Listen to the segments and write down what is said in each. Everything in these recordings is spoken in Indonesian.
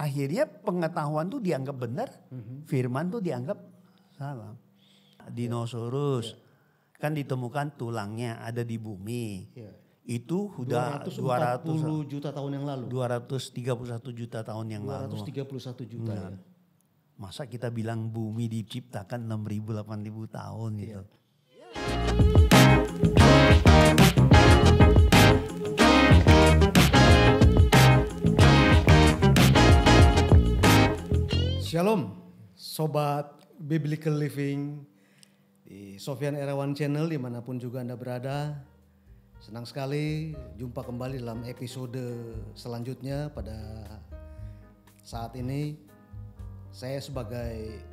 akhirnya pengetahuan tuh dianggap benar, firman tuh dianggap salah. Dinosaurus kan ditemukan tulangnya ada di bumi. Itu udah 240 juta tahun yang lalu. 231 juta tahun yang lalu. 231 juta ya. Masa kita bilang bumi diciptakan 6.000 8.000 tahun gitu. Shalom Sobat Biblical Living di Sofyan Erawan Channel dimanapun juga Anda berada. Senang sekali jumpa kembali dalam episode selanjutnya. Pada saat ini saya sebagai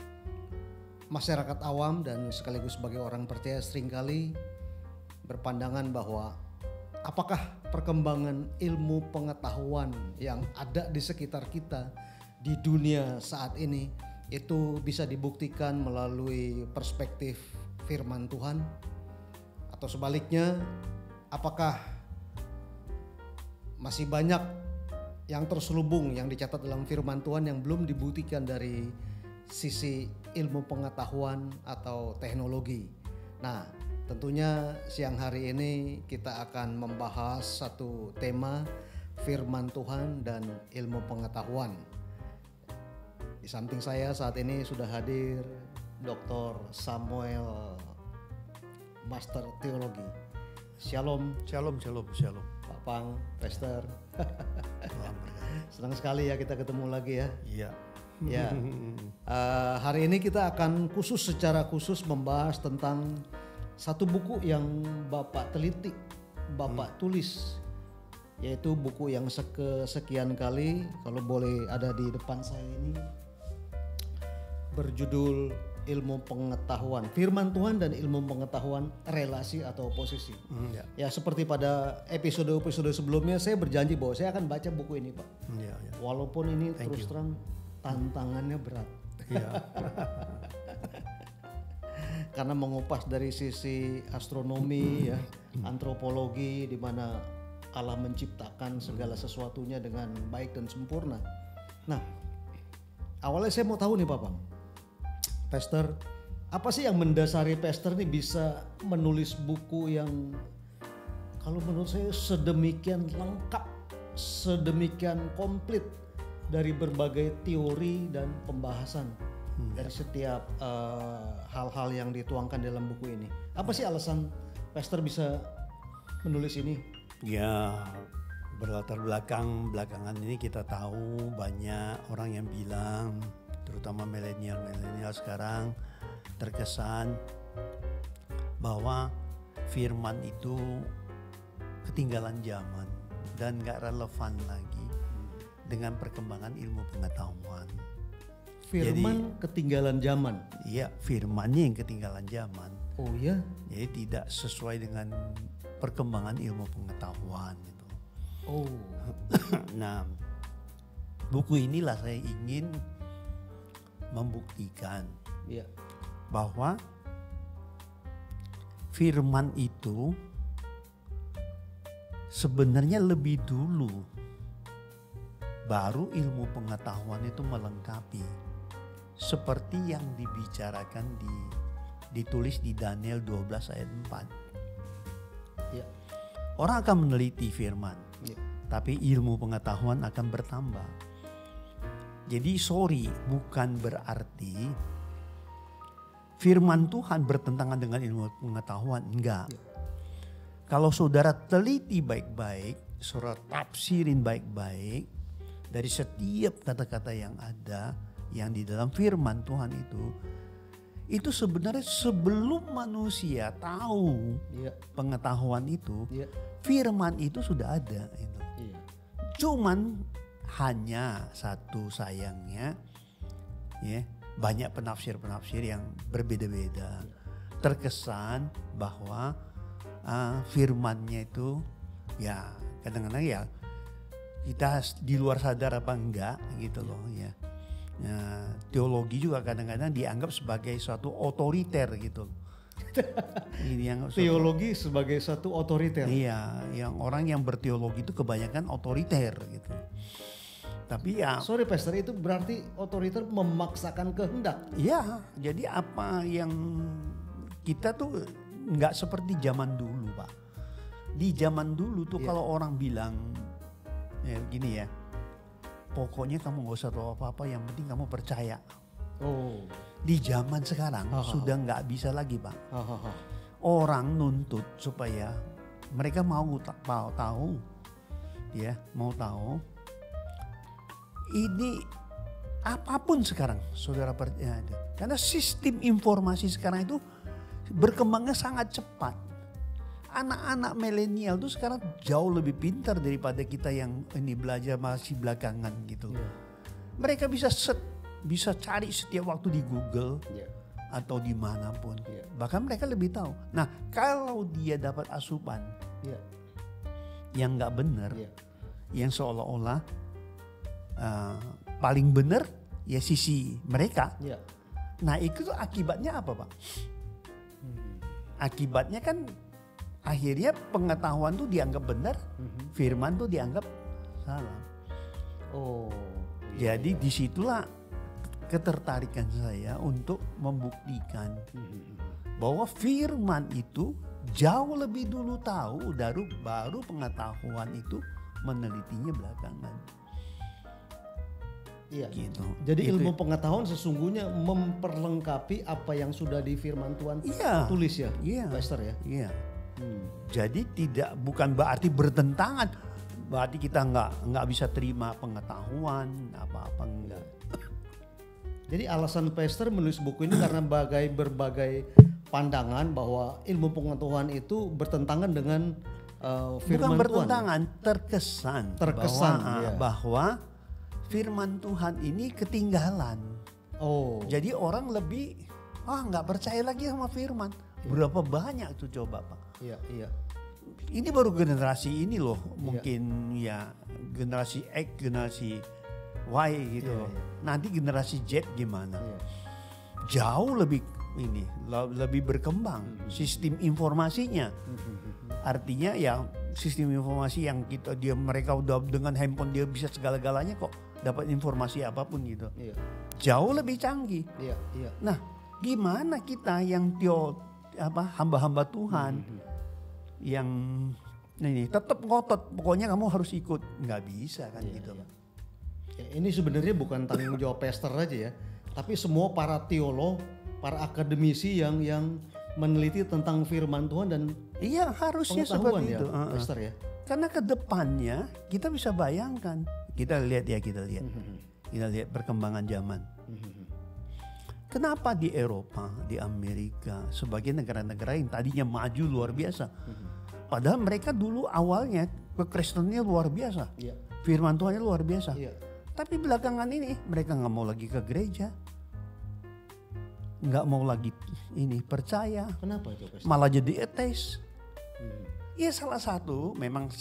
masyarakat awam dan sekaligus sebagai orang percaya seringkali berpandangan bahwa apakah perkembangan ilmu pengetahuan yang ada di sekitar kita di dunia saat ini itu bisa dibuktikan melalui perspektif firman Tuhan, atau sebaliknya apakah masih banyak yang terselubung yang dicatat dalam firman Tuhan yang belum dibuktikan dari sisi ilmu pengetahuan atau teknologi. Nah, tentunya siang hari ini kita akan membahas satu tema firman Tuhan dan ilmu pengetahuan. Di samping saya saat ini sudah hadir Dr. Samuel, Master Teologi. Shalom. Shalom. Pak Pang, Pastor. Senang sekali ya kita ketemu lagi ya. Iya. Ya. Hari ini kita akan secara khusus membahas tentang satu buku yang Bapak teliti, Bapak tulis, yaitu buku yang kesekian kali, kalau boleh ada di depan saya ini, berjudul Ilmu Pengetahuan, Firman Tuhan dan Ilmu Pengetahuan, Relasi atau Posisi. Ya, seperti pada episode-episode sebelumnya saya berjanji bahwa saya akan baca buku ini, Pak. Walaupun ini terus terang tantangannya berat. Karena mengupas dari sisi astronomi ya, antropologi, di mana Allah menciptakan segala sesuatunya dengan baik dan sempurna. Nah, awalnya saya mau tahu nih Pak Pang, Pastor, apa sih yang mendasari Pastor nih bisa menulis buku yang kalau menurut saya sedemikian lengkap, sedemikian komplit dari berbagai teori dan pembahasan dari setiap hal-hal yang dituangkan dalam buku ini. Apa sih alasan Pastor bisa menulis ini? Ya, berlatar belakangan ini kita tahu banyak orang yang bilang, terutama milenial sekarang terkesan bahwa firman itu ketinggalan zaman dan gak relevan lagi dengan perkembangan ilmu pengetahuan. Firman ketinggalan zaman? Iya, firmannya yang ketinggalan zaman. Oh ya? Jadi tidak sesuai dengan perkembangan ilmu pengetahuan gitu. Oh. Nah, buku inilah saya ingin membuktikan bahwa firman itu sebenarnya lebih dulu baru ilmu pengetahuan itu melengkapi, seperti yang dibicarakan ditulis di Daniel 12 ayat 4. Orang akan meneliti firman, tapi ilmu pengetahuan akan bertambah. Jadi bukan berarti firman Tuhan bertentangan dengan ilmu pengetahuan, enggak. Kalau saudara teliti baik-baik, saudara tafsirin baik-baik dari setiap kata-kata yang ada yang di dalam firman Tuhan itu sebenarnya sebelum manusia tahu pengetahuan itu, firman itu sudah ada itu. Cuman hanya satu sayangnya ya, banyak penafsir yang berbeda-beda. Terkesan bahwa firmannya itu ya kadang-kadang ya kita di luar sadar apa enggak gitu loh ya. Teologi juga kadang-kadang dianggap sebagai suatu otoriter gitu. Teologi sebagai satu otoriter. Iya, yang orang yang berteologi itu kebanyakan otoriter gitu. Tapi ya, Sorry Pastor, itu berarti otoriter memaksakan kehendak. ya jadi apa yang kita tuh nggak seperti zaman dulu Pak. Di zaman dulu tuh kalau orang bilang ya gini ya, pokoknya kamu nggak usah tahu apa-apa, yang penting kamu percaya. Oh. Di zaman sekarang sudah nggak bisa lagi Pak. Hahaha. Orang nuntut supaya mereka mau tahu, ya mau tahu. Ini apapun sekarang saudara percaya, karena sistem informasi sekarang itu berkembangnya sangat cepat. Anak-anak milenial tuh sekarang jauh lebih pintar daripada kita yang ini belajar masih belakangan gitu. Mereka bisa cari setiap waktu di Google atau dimanapun. Bahkan mereka lebih tahu. Nah kalau dia dapat asupan yang nggak benar, yang seolah-olah paling benar ya sisi mereka. Nah itu tuh akibatnya apa Pak? Akibatnya kan akhirnya pengetahuan tuh dianggap benar, firman tuh dianggap salah. Oh. Jadi disitulah ketertarikan saya untuk membuktikan bahwa firman itu jauh lebih dulu tahu, baru pengetahuan itu menelitinya belakangan. Iya. Gitu. Jadi Gitu. ilmu pengetahuan sesungguhnya memperlengkapi apa yang sudah di firman Tuhan tulis ya, Pastor ya. Iya. Jadi bukan berarti bertentangan, berarti kita nggak bisa terima pengetahuan apa-apa enggak. Jadi alasan Pastor menulis buku ini karena berbagai pandangan bahwa ilmu pengetahuan itu bertentangan dengan firman Bukan bertentangan, Tuhan. terkesan ya. bahwa firman Tuhan ini ketinggalan. Oh. Jadi orang lebih nggak percaya lagi sama firman. Berapa banyak tuh coba Pak. Iya. Ini baru generasi ini loh, mungkin ya generasi X, generasi Y gitu. Nanti generasi Z gimana? Jauh lebih lebih berkembang sistem informasinya. Artinya ya sistem informasi yang mereka udah dengan handphone dia bisa segala-galanya kok dapat informasi apapun gitu. Jauh lebih canggih. Nah, gimana kita yang hamba-hamba Tuhan yang ini tetap ngotot, pokoknya kamu harus ikut, nggak bisa kan gitu. Ya, ini sebenarnya bukan tanggung jawab Pastor aja ya, tapi semua para teolog, para akademisi yang meneliti tentang firman Tuhan dan iya harusnya pengetahuan seperti ya, itu. Pastor ya. Karena ke depannya kita bisa bayangkan, kita lihat perkembangan zaman. Kenapa di Eropa, di Amerika, sebagai negara-negara yang tadinya maju luar biasa, padahal mereka dulu awalnya kekristenannya luar biasa, firman Tuhannya luar biasa. Tapi belakangan ini mereka nggak mau lagi ke gereja, nggak mau lagi percaya. Kenapa itu, Pastor? Malah jadi ateis. Ya salah satu memang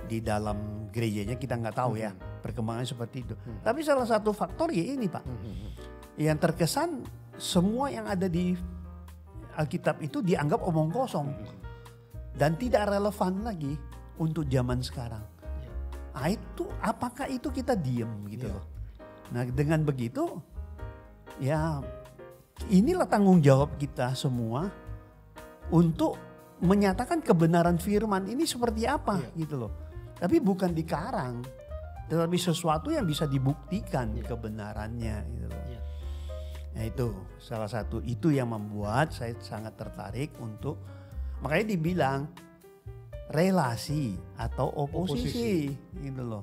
di dalam gerejanya kita nggak tahu ya perkembangannya seperti itu. Tapi salah satu faktor ya ini Pak, yang terkesan semua yang ada di Alkitab itu dianggap omong kosong dan tidak relevan lagi untuk zaman sekarang. Nah, apakah itu kita diem gitu loh. Nah dengan begitu ya inilah tanggung jawab kita semua untuk menyatakan kebenaran firman ini seperti apa gitu loh. Tapi bukan dikarang, tetapi sesuatu yang bisa dibuktikan kebenarannya gitu loh. Nah itu salah satu itu yang membuat saya sangat tertarik untuk, makanya dibilang relasi atau oposisi gitu loh.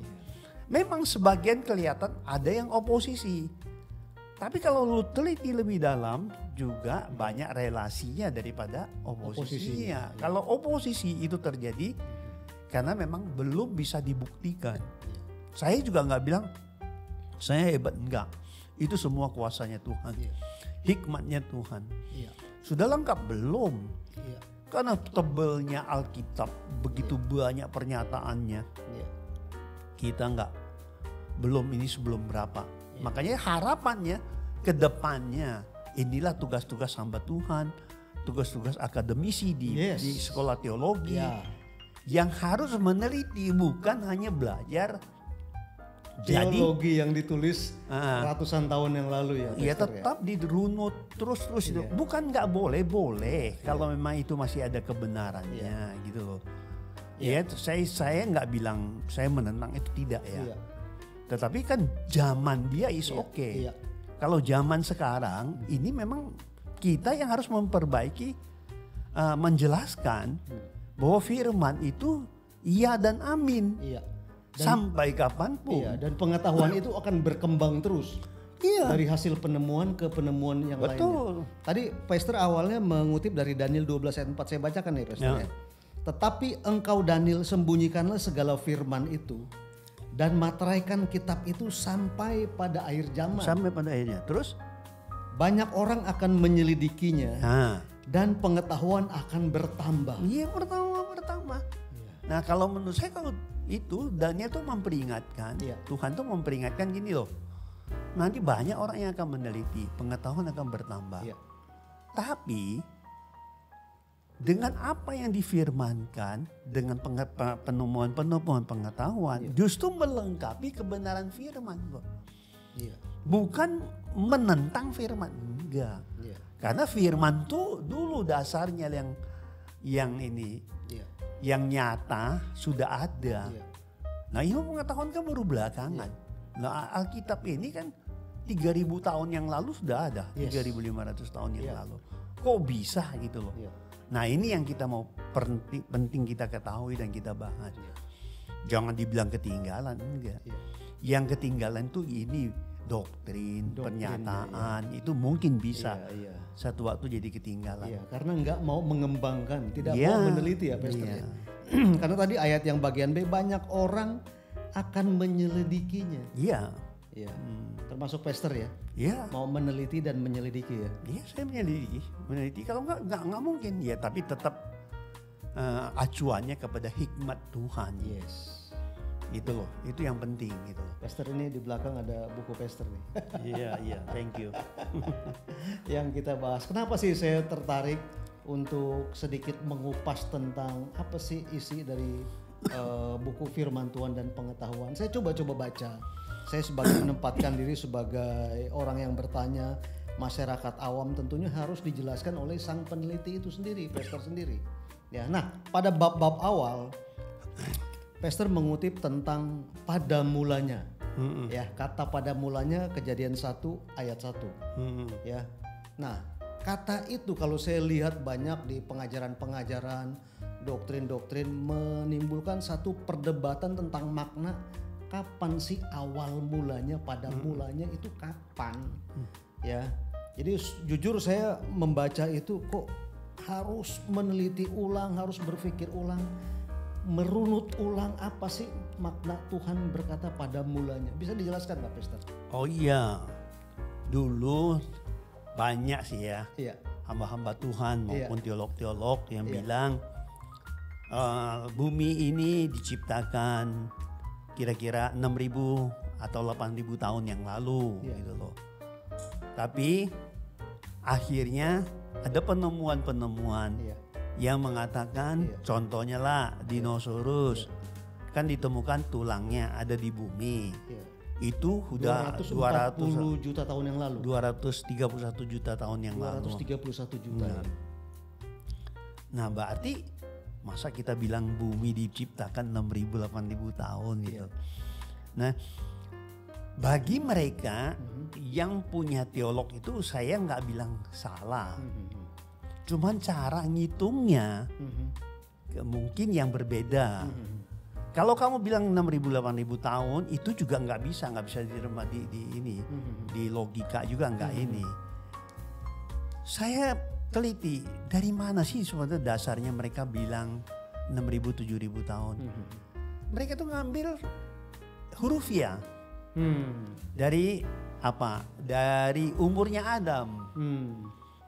Memang sebagian kelihatan ada yang oposisi. Tapi kalau lu teliti lebih dalam juga banyak relasinya daripada oposisinya. Kalau oposisi itu terjadi karena memang belum bisa dibuktikan. Saya juga nggak bilang saya hebat, enggak. Itu semua kuasanya Tuhan, hikmatnya Tuhan. Sudah lengkap belum? Karena tebelnya Alkitab begitu banyak pernyataannya. Kita belum ini sebelum berapa. Makanya harapannya ke depannya inilah tugas-tugas hamba Tuhan, tugas-tugas akademisi di sekolah teologi yang harus meneliti, bukan hanya belajar teologi yang ditulis ratusan tahun yang lalu ya. Ya Pastor, tetap dirunut terus itu. Bukan nggak boleh kalau memang itu masih ada kebenarannya gitu loh. Ya saya nggak bilang saya menentang itu, tidak ya. Tetapi kan zaman dia is okay. Kalau zaman sekarang ini memang kita yang harus memperbaiki, menjelaskan bahwa firman itu iya dan amin. Sampai kapanpun. Dan pengetahuan itu akan berkembang terus. Dari hasil penemuan ke penemuan yang lainnya. Tadi Pastor awalnya mengutip dari Daniel 12 ayat 4. Saya bacakan ya Pastor ya. Tetapi engkau Daniel sembunyikanlah segala firman itu dan materaikan kitab itu sampai pada akhir zaman. Sampai pada akhirnya. Terus? Banyak orang akan menyelidikinya dan pengetahuan akan bertambah. Iya, bertambah. Nah kalau menurut saya kalau itu Daniel tuh memperingatkan, Tuhan tuh memperingatkan gini loh. Nanti banyak orang yang akan meneliti, pengetahuan akan bertambah. Tapi dengan apa yang difirmankan, dengan penemuan pengetahuan, justru melengkapi kebenaran firman. Bukan menentang firman, enggak. Karena firman tuh dulu dasarnya yang ini, yang nyata sudah ada. Nah ilmu pengetahuan kan baru belakangan. Nah Alkitab ini kan 3.000 tahun yang lalu sudah ada, 3.500 tahun yang lalu. Kok bisa gitu loh. Nah ini yang kita mau penting kita ketahui dan kita bahas. Jangan dibilang ketinggalan, enggak. Yang ketinggalan tuh ini doktrin pernyataan itu mungkin bisa satu waktu jadi ketinggalan. Karena nggak mau mengembangkan, tidak mau meneliti ya Pastor. Karena tadi ayat yang bagian B, banyak orang akan menyelidikinya. Termasuk Pastor ya. Mau meneliti dan menyelidiki ya. Saya meneliti. Kalau nggak mungkin ya, tapi tetap acuannya kepada hikmat Tuhan. Itu loh, itu yang penting gitu loh. Pastor ini di belakang ada buku Pastor nih. Iya, thank you. Yang kita bahas. Kenapa sih saya tertarik untuk sedikit mengupas tentang apa sih isi dari buku Firman Tuhan dan Pengetahuan. Saya coba baca. Saya menempatkan diri sebagai orang yang bertanya, masyarakat awam tentunya harus dijelaskan oleh sang peneliti itu sendiri, Pastor sendiri. Ya, nah pada bab-bab awal Pastor mengutip tentang pada mulanya. Ya, kata pada mulanya Kejadian 1 ayat 1. Ya. Nah, kata itu kalau saya lihat banyak di pengajaran-pengajaran, doktrin-doktrin menimbulkan satu perdebatan tentang makna kapan sih awal mulanya, pada mulanya itu kapan. Ya. Jadi jujur saya membaca itu kok harus meneliti ulang, harus berpikir ulang, merunut ulang apa sih makna Tuhan berkata pada mulanya. Bisa dijelaskan Pak Pastor? Oh iya, dulu banyak sih ya hamba-hamba Tuhan maupun teolog-teolog yang bilang bumi ini diciptakan kira-kira 6.000 atau 8.000 tahun yang lalu gitu loh. Tapi akhirnya ada penemuan-penemuan yang mengatakan contohnya lah dinosaurus kan ditemukan tulangnya ada di bumi. Itu udah 240 juta tahun yang lalu. 231 juta tahun yang lalu. 231 juta. Nah, berarti masa kita bilang bumi diciptakan 6.000 8.000 tahun gitu. Nah, bagi mereka yang punya teolog itu saya nggak bilang salah. Cuman cara ngitungnya mungkin yang berbeda. Kalau kamu bilang 6.000 8.000 tahun itu juga nggak bisa diterima di ini di logika juga nggak ini. Saya teliti dari mana sih sebenarnya dasarnya mereka bilang 6.000 7.000 tahun. Mereka tuh ngambil huruf ya. Dari apa? Dari umurnya Adam.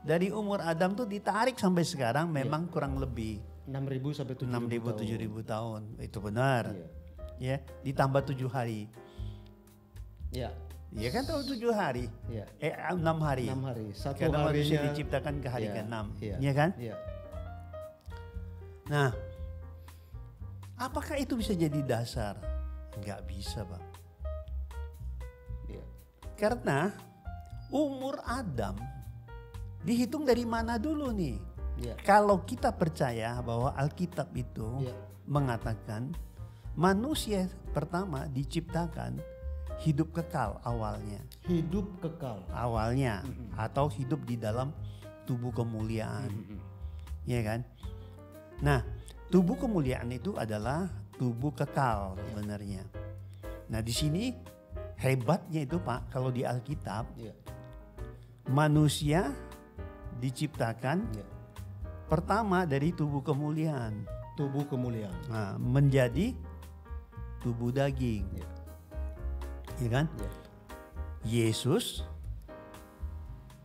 Dari umur Adam tuh ditarik sampai sekarang memang kurang lebih 6.000 sampai 7.000 tahun. Itu benar. Ya, ditambah 7 hari. Iya kan tahu 7 hari. 6 hari. 6 hari. Satu karena manusia harinya diciptakan ke hari ke-6. Iya kan? Nah, apakah itu bisa jadi dasar? Enggak bisa, Pak. Karena umur Adam dihitung dari mana dulu nih? Ya. Kalau kita percaya bahwa Alkitab itu Ya. mengatakan manusia pertama diciptakan hidup kekal awalnya. Hidup kekal. Awalnya atau hidup di dalam tubuh kemuliaan. Ya kan? Nah, tubuh kemuliaan itu adalah tubuh kekal sebenarnya. Nah, di sini hebatnya itu Pak, kalau di Alkitab Ya. manusia diciptakan Ya. pertama dari tubuh kemuliaan. Tubuh kemuliaan. Nah, menjadi tubuh daging. Ya. Ya kan? Ya. Yesus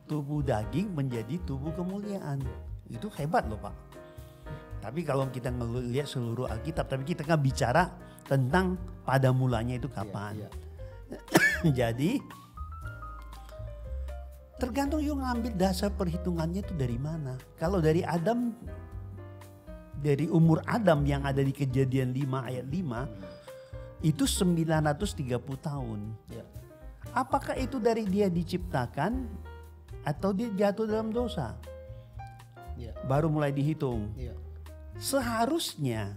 tubuh daging menjadi tubuh kemuliaan. Itu hebat loh Pak. Tapi kalau kita ngelihat seluruh Alkitab, tapi kita nggak bicara tentang pada mulanya itu kapan. Ya. Jadi tergantung yang ngambil dasar perhitungannya itu dari mana. Kalau dari Adam, dari umur Adam yang ada di Kejadian 5 ayat 5 itu 930 tahun. Ya. Apakah itu dari dia diciptakan atau dia jatuh dalam dosa? Ya. Baru mulai dihitung. Ya. Seharusnya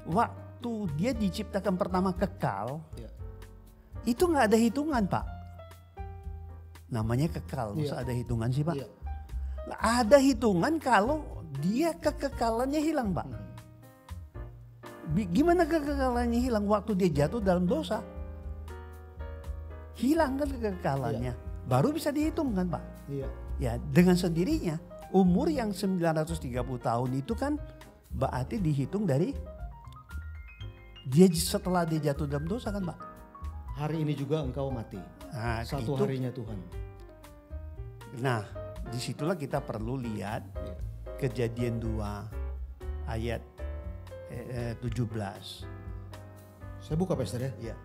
waktu dia diciptakan pertama kekal, Ya. itu nggak ada hitungan Pak. Namanya kekal, masa Iya. ada hitungan sih Pak? Ya. Ada hitungan kalau dia kekekalannya hilang Pak. Gimana kekekalannya hilang waktu dia jatuh dalam dosa? Hilang kan kekekalannya. Baru bisa dihitung kan Pak? Iya. Ya dengan sendirinya umur yang 930 tahun itu kan berarti dihitung dari dia setelah dia jatuh dalam dosa kan Pak? Hari ini juga engkau mati. Nah, Satu itu- harinya Tuhan. Nah disitulah kita perlu lihat Ya. Kejadian 2 ayat 17. Saya buka Pastor ya. Ya.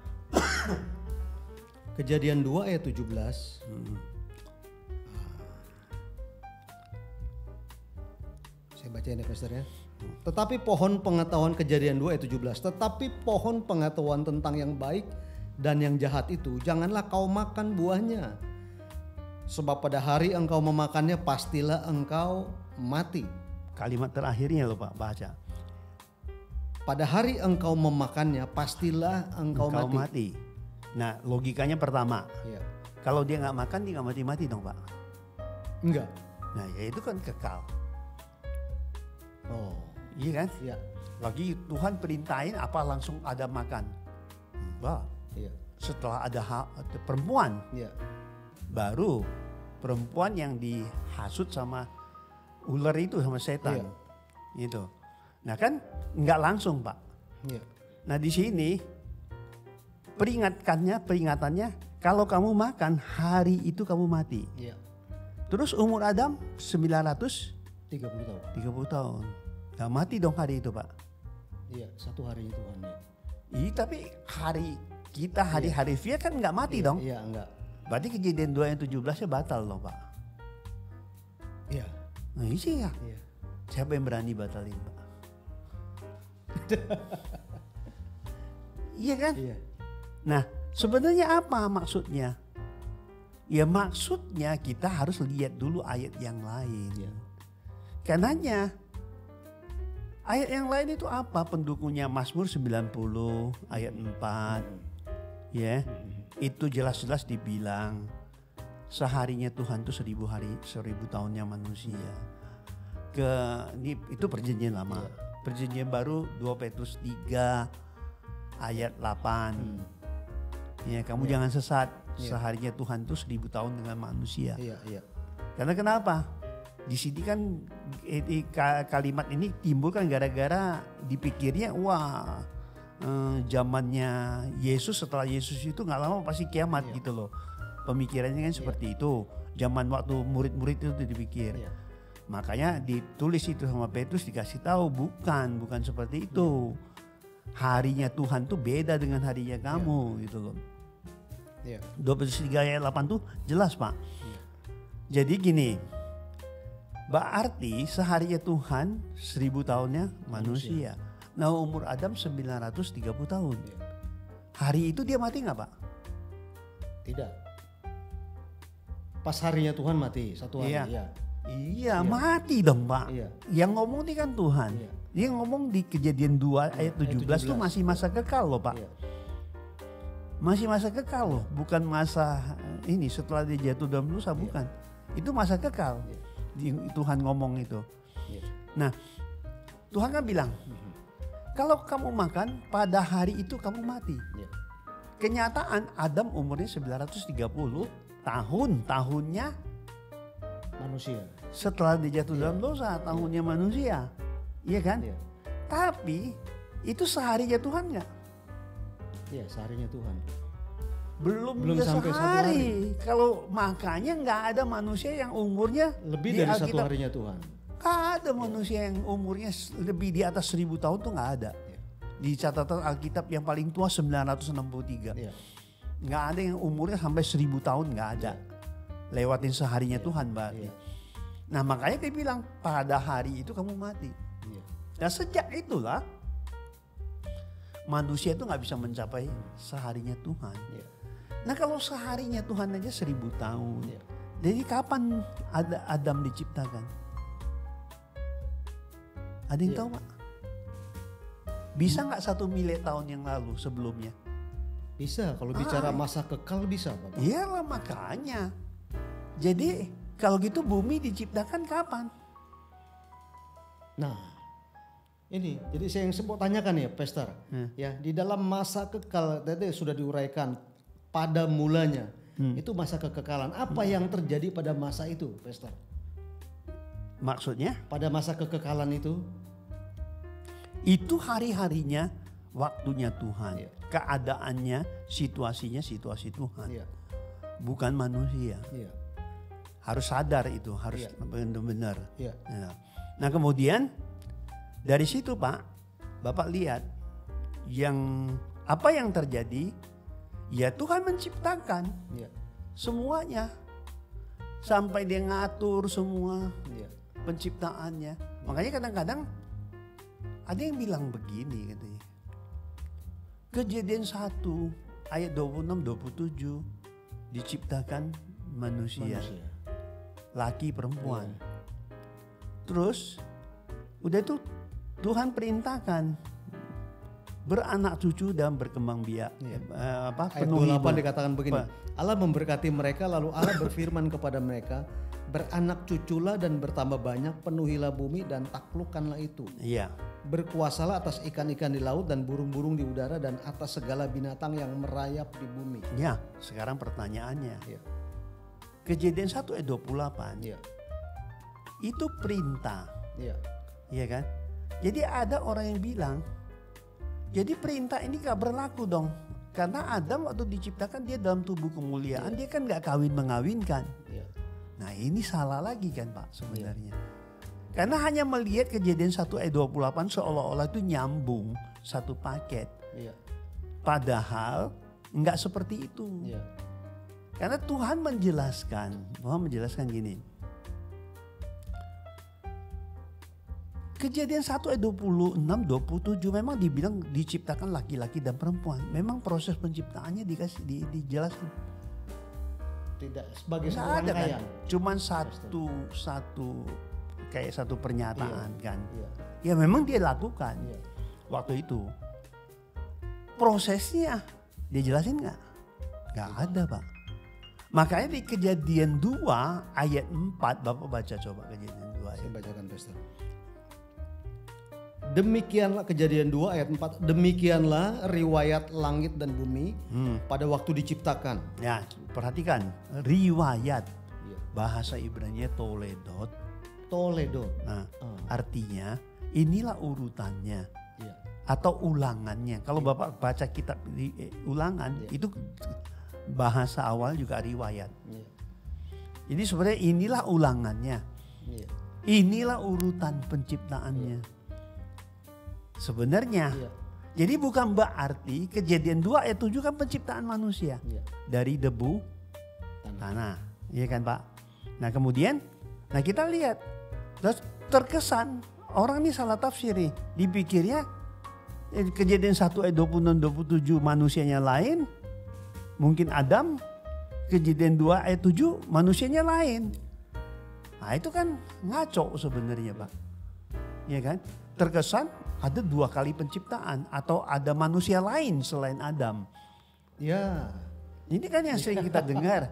Kejadian 2 ayat 17. Saya bacain ya Pastor ya. Tetapi pohon pengetahuan Kejadian 2 ayat 17. Tetapi pohon pengetahuan tentang yang baik dan yang jahat itu janganlah kau makan buahnya. Sebab pada hari engkau memakannya pastilah engkau mati. Kalimat terakhirnya loh Pak baca. Pada hari engkau memakannya pastilah engkau mati. mati. Nah logikanya pertama. Ya. Kalau dia nggak makan dia nggak mati-mati dong Pak. Enggak. Nah ya itu kan kekal. Oh. Iya kan? Ya. Lagi Tuhan perintahin apa langsung ada makan. Wah, Iya. setelah ada perempuan, Iya. baru perempuan yang dihasut sama ular itu sama setan. Gitu. Nah kan nggak langsung Pak. Iya. Nah di sini peringatannya kalau kamu makan hari itu kamu mati. Iya. Terus umur Adam 930 30 tahun. tahun. Gak mati dong hari itu Pak. Iya, satu hari Tuhan ya. Iya tapi hari kita hari harfiah kan nggak mati Iya, dong. Iya, enggak. Berarti Kejadian 2 yang 17 batal loh Pak. Iya. Nah iya sih ya. Iya. Siapa yang berani batalin Pak? Iya kan? Iya. Nah sebenarnya apa maksudnya? Ya maksudnya kita harus lihat dulu ayat yang lain. Iya. Karenanya ayat yang lain itu apa pendukungnya? Mazmur 90 ayat 4. Ya. Itu jelas-jelas dibilang seharinya Tuhan itu 1000 tahunnya manusia. Itu perjanjian lama. Perjanjian baru 2 Petrus 3 ayat 8. Ya, kamu jangan sesat. Seharinya Tuhan itu 1000 tahun dengan manusia. Iya, iya. Karena kenapa? Di sini kan kalimat ini timbul kan gara-gara dipikirnya wah zamannya Yesus, setelah Yesus itu nggak lama pasti kiamat gitu loh. Pemikirannya kan seperti itu. Zaman waktu murid-murid itu dipikir. Iya. Makanya ditulis itu sama Petrus dikasih tahu bukan seperti itu. Harinya Tuhan tuh beda dengan harinya kamu gitu loh. Iya. 2 Petrus 3 ayat 8 tuh jelas Pak. Jadi gini, berarti seharinya Tuhan 1000 tahunnya manusia. Nah umur Adam 930 tahun. Hari itu dia mati nggak Pak? Tidak. Pas harinya Tuhan mati, satu hari. Iya. Iya. Iya, mati dong Pak. Iya. Yang ngomong ini kan Tuhan. Iya. Dia ngomong di Kejadian 2 ayat 17 itu masih masa kekal loh Pak. Iya. Masih masa kekal loh, bukan masa ini setelah dia jatuh dalam dosa, bukan. Itu masa kekal. Tuhan ngomong itu. Iya. Nah, Tuhan kan bilang, kalau kamu makan pada hari itu kamu mati. Iya. Kenyataan Adam umurnya 930 tahun, tahunnya Manusia. setelah dia jatuh dalam dosa, tahunnya manusia. Iya kan? Iya. Tapi itu seharinya Tuhan nggak? Iya, seharinya Tuhan. Belum Belum sampai satu hari. sehari. Kalau makanya nggak ada manusia yang umurnya Lebih di dari satu Alkitab, harinya Tuhan. nggak ada manusia yang umurnya lebih di atas 1000 tahun tuh nggak ada. Iya. Di catatan Alkitab yang paling tua 963. Iya. Nggak ada yang umurnya sampai 1000 tahun, nggak ada. Lewatin seharinya Tuhan berarti. Iya. Nah makanya dia bilang pada hari itu kamu mati. Iya. Nah sejak itulah manusia itu nggak bisa mencapai seharinya Tuhan. Iya. Nah kalau seharinya Tuhan aja 1000 tahun. Iya. Jadi kapan Adam diciptakan? Ada yang Iya. tahu Pak? Bisa nggak 1 miliar tahun yang lalu sebelumnya? Bisa, kalau bicara masa kekal bisa Bapak. Iyalah makanya. Jadi kalau gitu bumi diciptakan kapan? Nah, ini jadi saya yang mau tanyakan ya, Pastor. Ya, di dalam masa kekal tadi sudah diuraikan pada mulanya. Itu masa kekekalan. Apa yang terjadi pada masa itu, Pastor? Maksudnya? Pada masa kekekalan Itu hari-harinya waktunya Tuhan. Iya. Keadaannya, situasinya situasi Tuhan. Iya. Bukan manusia. Iya. Harus sadar itu, harus benar-benar. Iya. Ya. Nah kemudian dari situ Pak, Bapak lihat apa yang terjadi? Ya Tuhan menciptakan Iya. semuanya. Sampai dia ngatur semua Iya. penciptaannya. Makanya kadang-kadang ada yang bilang begini katanya. Kejadian 1 ayat 26-27 diciptakan manusia. Laki perempuan. Terus udah itu Tuhan perintahkan beranak cucu dan berkembang biak. Ayat 28 dikatakan begini. Allah memberkati mereka lalu Allah berfirman kepada mereka, beranak cuculah dan bertambah banyak, penuhilah bumi dan taklukkanlah itu. Iya. Berkuasalah atas ikan-ikan di laut dan burung-burung di udara dan atas segala binatang yang merayap di bumi. Ya, sekarang pertanyaannya. Iya. Kejadian 1 ayat 28. Iya. Itu perintah. Iya. Iya kan? Jadi ada orang yang bilang, jadi perintah ini gak berlaku dong. Karena Adam waktu diciptakan dia dalam tubuh kemuliaan, dia kan gak kawin mengawinkan. Iya. Nah ini salah lagi kan Pak sebenarnya. Karena hanya melihat Kejadian 1 ayat 28 seolah-olah itu nyambung satu paket. Iya. Padahal nggak seperti itu. Iya. Karena Tuhan menjelaskan gini. Kejadian 1 ayat 26, 27 memang dibilang diciptakan laki-laki dan perempuan. Memang proses penciptaannya dijelaskan. Tidak sebagai Nggak satu ada kan? rangkaian. Cuman satu pernyataan kan. Iya. Ya memang dia lakukan Iya. waktu itu. Prosesnya dia jelasin nggak? Nggak ada Pak. Makanya di Kejadian 2 ayat 4, Bapak baca coba Kejadian 2 ayat. Saya bacakan Pastor. Demikianlah Kejadian 2 ayat 4. Demikianlah riwayat langit dan bumi pada waktu diciptakan. Ya, perhatikan riwayat. Iya. Bahasa Ibrani Toledot. Toledo. Nah, artinya inilah urutannya Iya. atau ulangannya. Kalau Bapak baca kitab ulangan itu bahasa awal juga riwayat. Iya. Jadi sebenarnya inilah ulangannya. Iya. Inilah urutan penciptaannya. Sebenarnya. Iya. Jadi bukan berarti Kejadian 2 ayat 7 kan penciptaan manusia. Iya. Dari debu tanah. Iya kan Pak? Nah kemudian, kita lihat. Terus terkesan orang ini salah tafsir nih. Dipikirnya Kejadian 1 ayat 26-27 manusianya lain. Mungkin Adam. Kejadian 2 ayat 7 manusianya lain. Nah itu kan ngaco sebenarnya Pak. Ya kan? Terkesan ada 2 kali penciptaan atau ada manusia lain selain Adam. Ya. Ini kan yang sering kita dengar.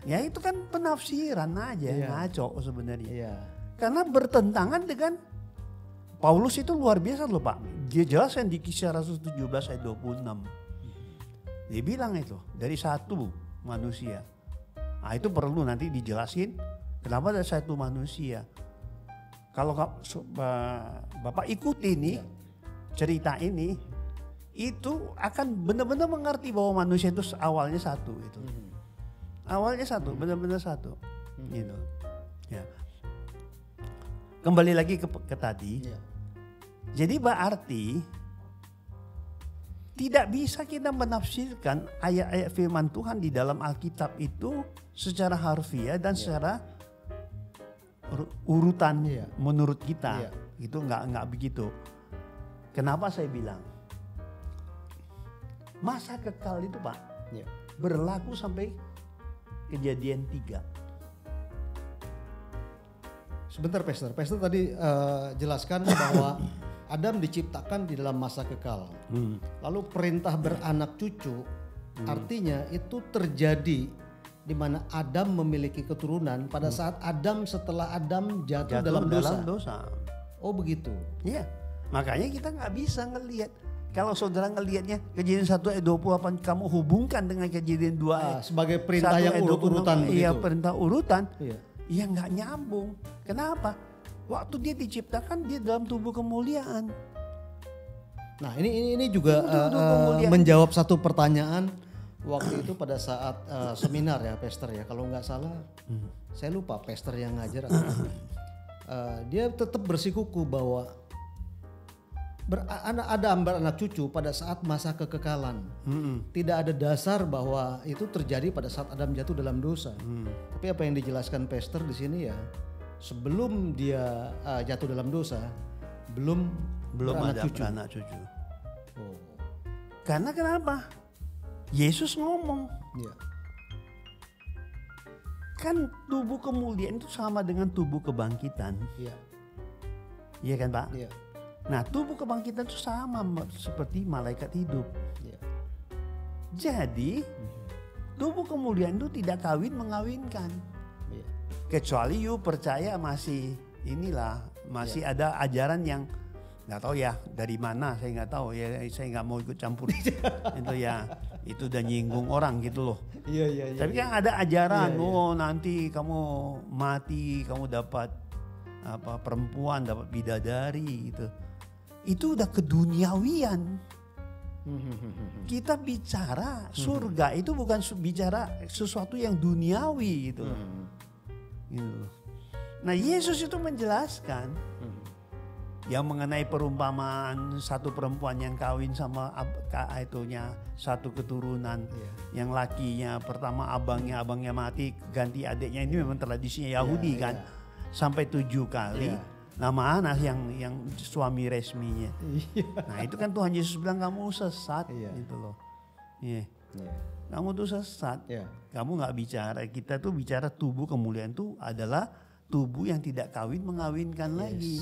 Ya itu kan penafsiran aja, ngaco sebenarnya. Iya. Karena bertentangan dengan Paulus itu luar biasa loh Pak. Dia jelaskan di Kisah Rasul 17 ayat 26. Dia bilang itu dari satu manusia. Nah itu perlu nanti dijelasin kenapa ada satu manusia. Kalau Bapak ikuti nih cerita ini, itu akan benar-benar mengerti bahwa manusia itu awalnya satu itu. Awalnya satu, benar-benar satu. Gitu. Ya. Kembali lagi ke tadi. Ya. Jadi berarti tidak bisa kita menafsirkan ayat-ayat firman Tuhan di dalam Alkitab itu secara harfiah dan secara urutan menurut kita. Itu nggak begitu. Kenapa saya bilang? Masa kekal itu Pak berlaku sampai Kejadian 3. Sebentar Pastor tadi jelaskan bahwa Adam diciptakan di dalam masa kekal. Lalu perintah beranak cucu artinya itu terjadi di mana Adam memiliki keturunan pada saat setelah Adam jatuh dalam dosa. Oh begitu. Iya. Makanya kita nggak bisa ngelihat. Kalau saudara ngelihatnya Kejadian 1 ayat 28 kamu hubungkan dengan Kejadian 2 ayat sebagai perintah yang urut-urutan begitu. Iya, perintah urutan. Iya nggak nyambung. Kenapa? Waktu dia diciptakan dia dalam tubuh kemuliaan. Nah ini juga menjawab satu pertanyaan waktu itu pada saat seminar ya Pastor ya. Kalau nggak salah saya lupa Pastor yang ngajar. Dia tetap bersikuku bahwa Adam beranak cucu pada saat masa kekekalan. Tidak ada dasar bahwa itu terjadi pada saat Adam jatuh dalam dosa. Tapi apa yang dijelaskan Pastor di sini ya, sebelum dia jatuh dalam dosa, belum ada cucu. beranak cucu. Oh. Karena kenapa? Yesus ngomong. Ya. Kan tubuh kemuliaan itu sama dengan tubuh kebangkitan. Iya. Iya kan Pak? Iya. Nah tubuh kebangkitan itu sama seperti malaikat hidup. Ya. Jadi tubuh kemuliaan itu tidak kawin mengawinkan. Ya. Kecuali you percaya masih ada ajaran yang nggak tahu ya dari mana, saya nggak tahu ya, saya nggak mau ikut campur itu ya, itu udah nyinggung orang gitu loh. Iya. Tapi kan ada ajaran, nanti kamu mati kamu dapat perempuan, dapat bidadari gitu. Itu udah keduniawian. Kita bicara surga itu bukan bicara sesuatu yang duniawi gitu. Gitu. Nah Yesus itu menjelaskan yang mengenai perumpamaan satu perempuan yang kawin sama satu keturunan, yang lakinya pertama abangnya mati ganti adiknya, ini memang tradisinya Yahudi kan. Sampai 7 kali. Nama anak yang suami resminya. Nah itu kan Tuhan Yesus bilang kamu sesat gitu loh. Kamu tuh sesat. Kamu nggak bicara, kita tuh bicara tubuh kemuliaan itu adalah tubuh yang tidak kawin mengawinkan lagi.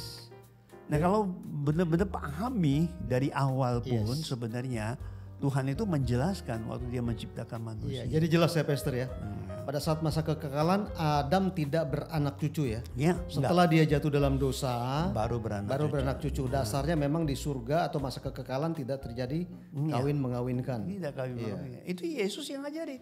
Nah kalau benar-benar pahami dari awal pun sebenarnya Tuhan itu menjelaskan waktu dia menciptakan manusia. Jadi jelas ya Pastor ya. Pada saat masa kekekalan Adam tidak beranak cucu ya. Setelah dia jatuh dalam dosa baru beranak cucu. Dasarnya memang di surga atau masa kekekalan tidak terjadi kawin mengawinkan. Tidak kawin mengawinkan. Itu Yesus yang ngajarin.